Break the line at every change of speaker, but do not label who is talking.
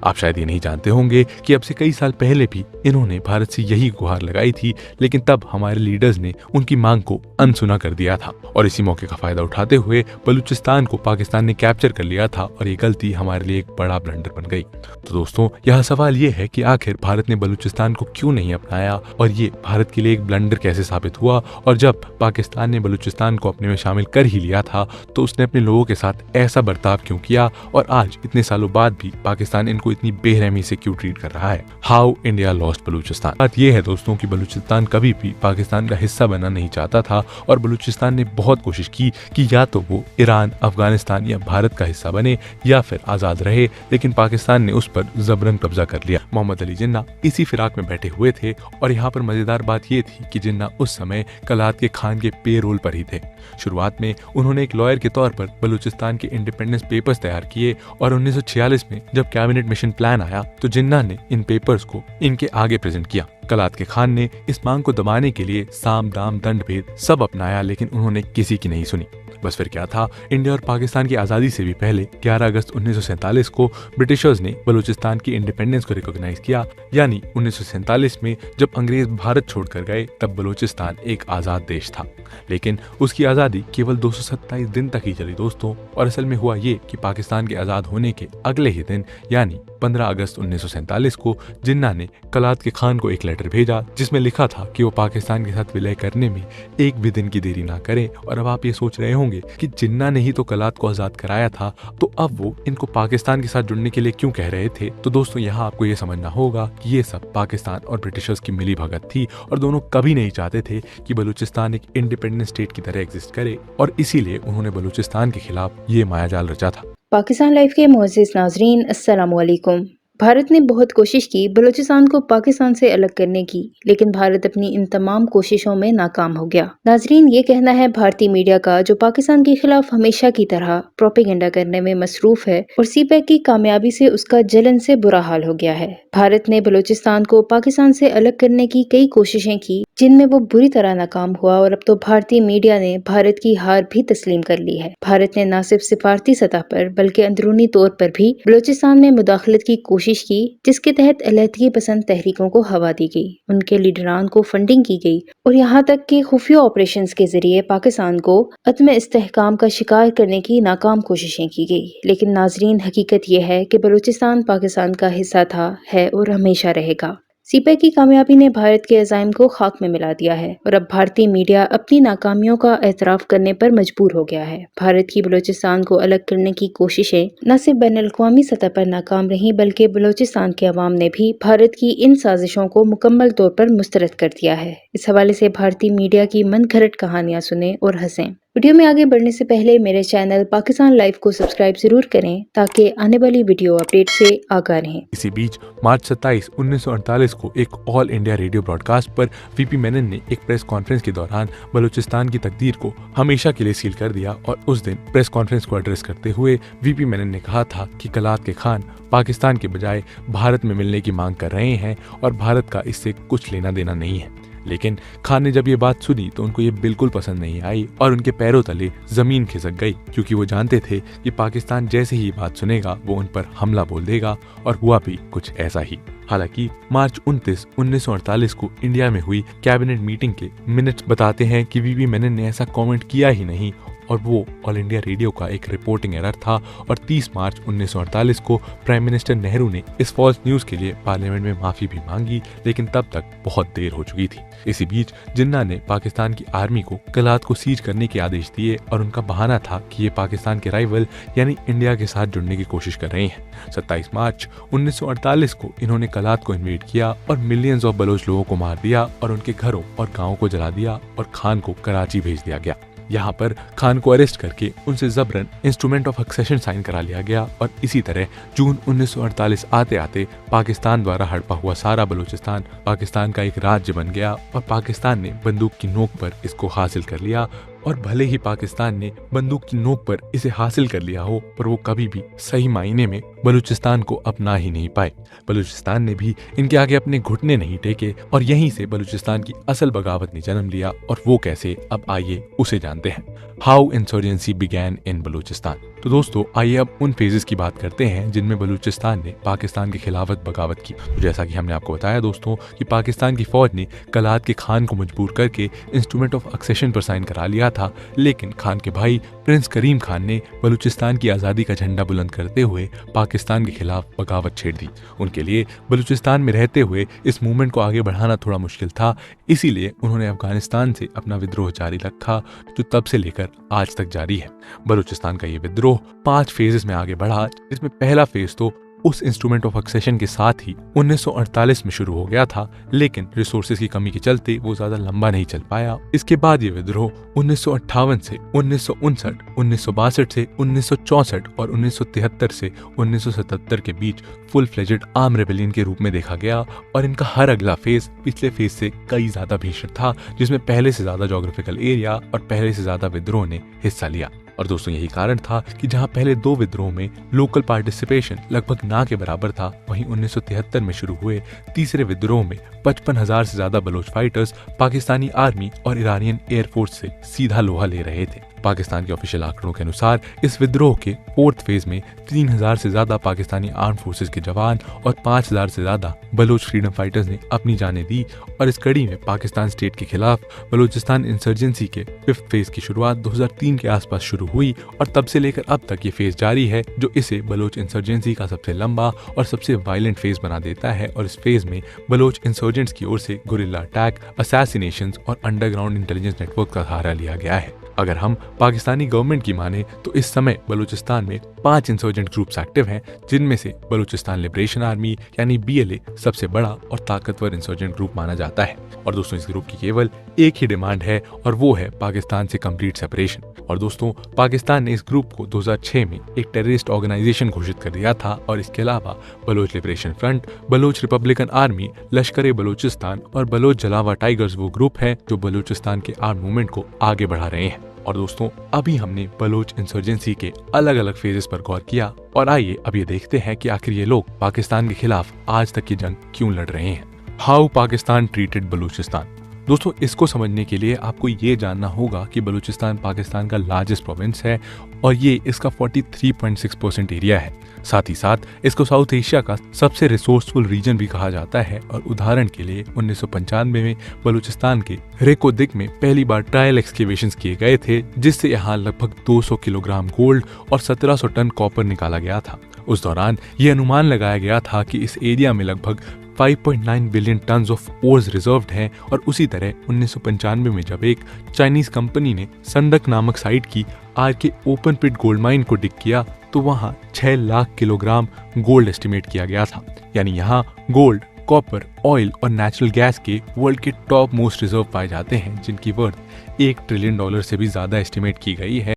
आप शायद ये नहीं जानते होंगे कि अब से कई साल पहले भी इन्होंने भारत से यही गुहार लगाई थी, लेकिन तब हमारे लीडर्स ने उनकी मांग को अनसुना कर दिया था और इसी मौके का फायदा उठाते हुए बलूचिस्तान को पाकिस्तान ने कैप्चर कर लिया था और ये गलती हमारे लिए एक बड़ा ब्लंडर बन गई। तो दोस्तों, यह सवाल ये है कि आखिर भारत ने बलूचिस्तान को क्यों नहीं अपनाया और ये भारत के लिए एक ब्लंडर कैसे साबित हुआ, और जब पाकिस्तान ने बलूचिस्तान को अपने में शामिल कर ही लिया था तो उसने अपने लोगों के साथ ऐसा बर्ताव क्यों किया और आज इतने सालों बाद भी पाकिस्तान इनको इतनी बेरहमी से क्यों ट्रीट कर रहा है। How India lost Balochistan. बात यह है दोस्तों कि बलूचिस्तान कभी भी पाकिस्तान का हिस्सा बनना नहीं चाहता था और बलूचिस्तान ने बहुत कोशिश की कि या तो वो ईरान, अफगानिस्तान या भारत का हिस्सा बने या फिर आजाद रहे, लेकिन पाकिस्तान ने उस पर जबरन कब्जा कर लिया। मोहम्मद अली जिन्ना इसी फिराक में बैठे हुए थे और यहाँ पर मजेदार बात ये थी कि जिन्ना उस समय कलात के खान के पेरोल पर ही थे। शुरुआत में उन्होंने एक लॉयर के तौर पर बलूचिस्तान के इंडिपेंडेंस पेपर्स तैयार किए और 1946 में जब कैबिनेट मिशन प्लान आया तो जिन्ना ने इन पेपर्स को इनके आगे प्रेजेंट किया। कलात के खान ने इस मांग को दबाने के लिए साम दाम दंड भेद सब अपनाया, लेकिन उन्होंने किसी की नहीं सुनी। बस फिर क्या था, इंडिया और पाकिस्तान की आज़ादी से भी पहले 11 अगस्त 1947 को ब्रिटिशर्स ने बलूचिस्तान की इंडिपेंडेंस को रिकॉग्नाइज किया, यानी 1947 में जब अंग्रेज भारत छोड़कर गए तब बलूचिस्तान एक आज़ाद देश था। लेकिन उसकी आज़ादी केवल 227 दिन तक ही चली दोस्तों, और असल में हुआ ये कि पाकिस्तान के आज़ाद होने के अगले ही दिन यानी 15 अगस्त 1947 को जिन्ना ने कलात के खान को एक लेटर भेजा जिसमें लिखा था कि वो पाकिस्तान के साथ विलय करने में एक भी दिन की देरी ना करें। और अब आप ये सोच रहे होंगे कि जिन्ना ने ही तो कलात को आजाद कराया था, तो अब वो इनको पाकिस्तान के साथ जुड़ने के लिए क्यों कह रहे थे। तो दोस्तों, यहाँ आपको ये समझना होगा कि ये सब पाकिस्तान और ब्रिटिशर्स की मिली भगत थी और दोनों कभी नहीं चाहते थे कि बलूचिस्तान एक इंडिपेंडेंट स्टेट की तरह एग्जिस्ट करे, और इसीलिए उन्होंने बलूचिस्तान के खिलाफ ये मायाजाल रचा था।
पाकिस्तान लाइव के मोअज़्ज़िज़ नाज़रीन, अस्सलामु अलैकुम। भारत ने बहुत कोशिश की बलूचिस्तान को पाकिस्तान से अलग करने की, लेकिन भारत अपनी इन तमाम कोशिशों में नाकाम हो गया। नाज़रीन, ये कहना है भारतीय मीडिया का जो पाकिस्तान के खिलाफ हमेशा की तरह प्रोपेगेंडा करने में मसरूफ है, और सीपैक की कामयाबी से उसका जलन से बुरा हाल हो गया है। भारत ने बलूचिस्तान को पाकिस्तान से अलग करने की कई कोशिशें की जिनमें वो बुरी तरह नाकाम हुआ, और अब तो भारतीय मीडिया ने भारत की हार भी तस्लीम कर ली है। भारत ने न सिर्फ सिफारती सतह पर बल्कि अंदरूनी तौर पर भी बलूचिस्तान में मुदाखलत की कोशिश की, जिसके तहत अलहदगी पसंद तहरीकों को हवा दी गई, उनके लीडरान को फंडिंग की गई और यहाँ तक कि खुफिया ऑपरेशंस के जरिए पाकिस्तान को अदम इस्तेहकाम का शिकार करने की नाकाम कोशिशें की गई। लेकिन नाजरीन, हकीकत यह है कि बलूचिस्तान पाकिस्तान का हिस्सा था, है और हमेशा रहेगा। सीपैक की कामयाबी ने भारत के अज़ाइम को खाक में मिला दिया है और अब भारतीय मीडिया अपनी नाकामियों का एतराफ़ करने पर मजबूर हो गया है। भारत की बलूचिस्तान को अलग करने की कोशिशें न सिर्फ बैनुल-अक़वामी सतह पर नाकाम रहीं, बल्कि बलूचिस्तान के अवाम ने भी भारत की इन साजिशों को मुकम्मल तौर पर मुस्तरद कर दिया है। इस हवाले से भारतीय मीडिया की मनगढ़ंत कहानियाँ सुने और हंसें। वीडियो में आगे बढ़ने से पहले मेरे चैनल पाकिस्तान लाइव को सब्सक्राइब जरूर करें ताकि आने वाली वीडियो अपडेट से आगाह रहें।
इसी बीच मार्च 27, 1948 को एक ऑल इंडिया रेडियो ब्रॉडकास्ट पर वीपी मेनन ने एक प्रेस कॉन्फ्रेंस के दौरान बलूचिस्तान की तकदीर को हमेशा के लिए सील कर दिया, और उस दिन प्रेस कॉन्फ्रेंस को एड्रेस करते हुए वीपी मेनन ने कहा था कि कलात के खान पाकिस्तान के बजाय भारत में मिलने की मांग कर रहे हैं और भारत का इससे कुछ लेना देना नहीं है। लेकिन खान ने जब ये बात सुनी तो उनको ये बिल्कुल पसंद नहीं आई और उनके पैरों तले जमीन खिसक गई, क्योंकि वो जानते थे कि पाकिस्तान जैसे ही ये बात सुनेगा वो उन पर हमला बोल देगा, और हुआ भी कुछ ऐसा ही। हालांकि मार्च 29, 1948 को इंडिया में हुई कैबिनेट मीटिंग के मिनट्स बताते हैं कि वीपी मेनन ने ऐसा कमेंट किया ही नहीं, और वो ऑल इंडिया रेडियो का एक रिपोर्टिंग एरर था। और 30 मार्च 1948 को प्राइम मिनिस्टर नेहरू ने इस फॉल्स न्यूज के लिए पार्लियामेंट में माफी भी मांगी, लेकिन तब तक बहुत देर हो चुकी थी। इसी बीच जिन्ना ने पाकिस्तान की आर्मी को कलात को सीज करने के आदेश दिए, और उनका बहाना था कि ये पाकिस्तान के राइवल यानी इंडिया के साथ जुड़ने की कोशिश कर रहे हैं। 27 मार्च 1948 को इन्होंने कलात को इन्वेड किया और मिलियंस ऑफ बलोच लोगों को मार दिया और उनके घरों और गाँवों को जला दिया, और खान को कराची भेज दिया गया। यहाँ पर खान को अरेस्ट करके उनसे जबरन इंस्ट्रूमेंट ऑफ सक्सेशन साइन करा लिया गया, और इसी तरह जून 1948 आते आते पाकिस्तान द्वारा हड़पा हुआ सारा बलूचिस्तान पाकिस्तान का एक राज्य बन गया, और पाकिस्तान ने बंदूक की नोक पर इसको हासिल कर लिया। और भले ही पाकिस्तान ने बंदूक की नोक पर इसे हासिल कर लिया हो, पर वो कभी भी सही मायने में बलूचिस्तान को अपना ही नहीं पाए। बलूचिस्तान ने भी इनके आगे अपने घुटने नहीं टेके और यहीं से बलूचिस्तान की असल बगावत ने जन्म लिया। और वो कैसे, अब आइए उसे जानते हैं। हाउ इंसर्जेंसी बिगैन इन बलूचिस्तान। तो दोस्तों आइए अब उन फेजेस की बात करते हैं जिनमें बलूचिस्तान ने पाकिस्तान के खिलाफ बगावत की। तो जैसा कि हमने आपको बताया दोस्तों कि पाकिस्तान की फौज ने कलात के खान को मजबूर करके इंस्ट्रूमेंट ऑफ एक्सेशन पर साइन करा लिया था, लेकिन खान के भाई प्रिंस करीम खान ने बलूचिस्तान की आज़ादी का झंडा बुलंद करते हुए पाकिस्तान के खिलाफ बगावत छेड़ दी। उनके लिए बलूचिस्तान में रहते हुए इस मूवमेंट को आगे बढ़ाना थोड़ा मुश्किल था, इसीलिए उन्होंने अफगानिस्तान से अपना विद्रोह जारी रखा, जो तब से लेकर आज तक जारी है। बलूचिस्तान का ये विद्रोह 5 फेजेस में आगे बढ़ा, जिसमें पहला फेज तो उस इंस्ट्रूमेंट ऑफ एक्सेशन के साथ ही 1948 में शुरू हो गया था, लेकिन रिसोर्सेज की कमी के चलते वो ज्यादा लंबा नहीं चल पाया। इसके बाद ये विद्रोह 1958 से 1959, 1962 से 1964 और 1973 से 1977 के बीच फुल फ्लेजेड आर्म रेबेलियन के रूप में देखा गया। और इनका हर अगला फेज पिछले फेज से कई ज्यादा भीषण था, जिसमें पहले से ज्यादा ज्योग्राफिकल एरिया और पहले से ज्यादा विद्रोह ने हिस्सा लिया। और दोस्तों यही कारण था कि जहां पहले 2 विद्रोह में लोकल पार्टिसिपेशन लगभग ना के बराबर था, वहीं 1973 में शुरू हुए तीसरे विद्रोह में 55,000 से ज्यादा बलोच फाइटर्स पाकिस्तानी आर्मी और ईरानियन एयरफोर्स से सीधा लोहा ले रहे थे। पाकिस्तान के ऑफिशियल आंकड़ों के अनुसार इस विद्रोह के 4th फेज में 3,000 से ज्यादा पाकिस्तानी आर्म फोर्सेस के जवान और 5,000 से ज्यादा बलोच फ्रीडम फाइटर्स ने अपनी जानें दी। और इस कड़ी में पाकिस्तान स्टेट के खिलाफ बलूचिस्तान इंसर्जेंसी के 5th फेज की शुरुआत 2003 के आसपास शुरू हुई और तब से लेकर अब तक ये फेज जारी है, जो इसे बलोच इंसर्जेंसी का सबसे लंबा और सबसे वायलेंट फेज बना देता है। और इस फेज में बलोच इंसर्जेंट्स की ओर से गुरिल्ला अटैक, असैसिनेशंस और अंडरग्राउंड इंटेलिजेंस नेटवर्क का सहारा लिया गया है। अगर हम पाकिस्तानी गवर्नमेंट की माने तो इस समय बलूचिस्तान में 5 इंसर्जेंट ग्रुप्स एक्टिव हैं, जिनमें से बलूचिस्तान लिबरेशन आर्मी यानी BLA सबसे बड़ा और ताकतवर इंसर्जेंट ग्रुप माना जाता है। और दोस्तों इस ग्रुप की केवल एक ही डिमांड है और वो है पाकिस्तान से कंप्लीट सेपरेशन। और दोस्तों पाकिस्तान ने इस ग्रुप को 2006 में एक टेररिस्ट ऑर्गेनाइजेशन घोषित कर दिया था। और इसके अलावा Baloch Liberation Front, Baloch Republican Army, Lashkar Balochistan और बलोच जलावा टाइगर्स वो ग्रुप हैं जो बलूचिस्तान के आर्म मूवमेंट को आगे बढ़ा रहे हैं। और दोस्तों अभी हमने बलोच इंसर्जेंसी के अलग अलग फेजेस पर गौर किया, और आइए अब ये देखते हैं कि आखिर ये लोग पाकिस्तान के खिलाफ आज तक की जंग क्यों लड़ रहे हैं। How Pakistan treated Balochistan. दोस्तों इसको समझने के लिए आपको ये जानना होगा कि बलूचिस्तान पाकिस्तान का लार्जेस्ट प्रोविंस है और ये इसका 43.6% एरिया है। साथ ही साथ इसको साउथ एशिया का सबसे रिसोर्सफुल रीजन भी कहा जाता है। और उदाहरण के लिए 1995 में बलूचिस्तान के रेकोदिक में पहली बार ट्रायल एक्सकेवेशंस किए गए थे, जिससे यहाँ लगभग 200 किलोग्राम गोल्ड और 1700 टन कॉपर निकाला गया था। उस दौरान ये अनुमान लगाया गया था कि इस एरिया में लगभग 5.9 billion tons of ores reserved हैं। और उसी तरह 1995 में जब एक चाइनीज कंपनी ने संदक नामक साइट की RK ओपन पिट गोल्ड माइन को डिग किया, तो वहां 6 लाख किलोग्राम गोल्ड एस्टिमेट किया गया था। यानी यहाँ गोल्ड, कॉपर, ऑयल और नेचुरल गैस के वर्ल्ड के टॉप मोस्ट रिजर्व पाए जाते हैं, जिनकी वर्थ $1 ट्रिलियन से भी ज्यादा एस्टिमेट की गई है।